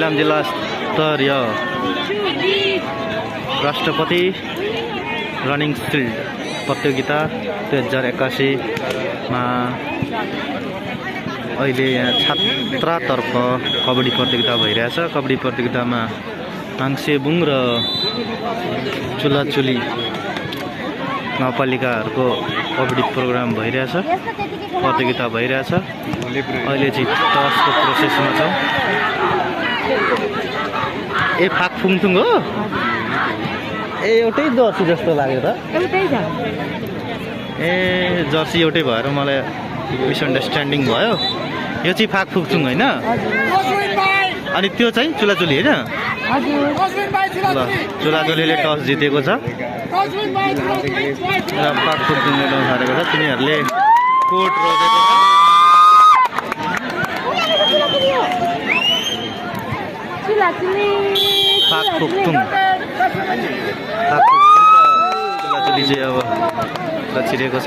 इलाम जिल्ला स्तरीय राष्ट्रपति रनिङ सिल्ड प्रतियोगिता 2081 मा अहिले यहाँ छात्रतर्फ कबड्डी प्रतियोगिता भइरहेछ। कबड्डी प्रतियोगितामा माङसेबुङ र चुलाचुली गाउँपालिकाहरूको कबड्डी प्रोग्राम भइरहेछ, प्रतियोगिता भइरहेछ। अहिले चाहिँ टसको प्रोसेसमा छ। ए फाकफुङथुङ हो? ए एउटै जर्सी जस्तो लाग्यो त। ए जर्सी एउटै भएर मलाई मिसअन्डरस्ट्यान्डिङ भयो। यो चाहिँ फाकफुङथुङ होइन? अनि त्यो चाहिँ चुलाचुली होइन? ल चुलाचुलीले टस जितेको छ र फाकफुङथुङले टस हारेको छ। तिनीहरूले कोट रोजेको छ। फाकफुङथुङ चुलाचुली चाहिँ अब छिरेको छ।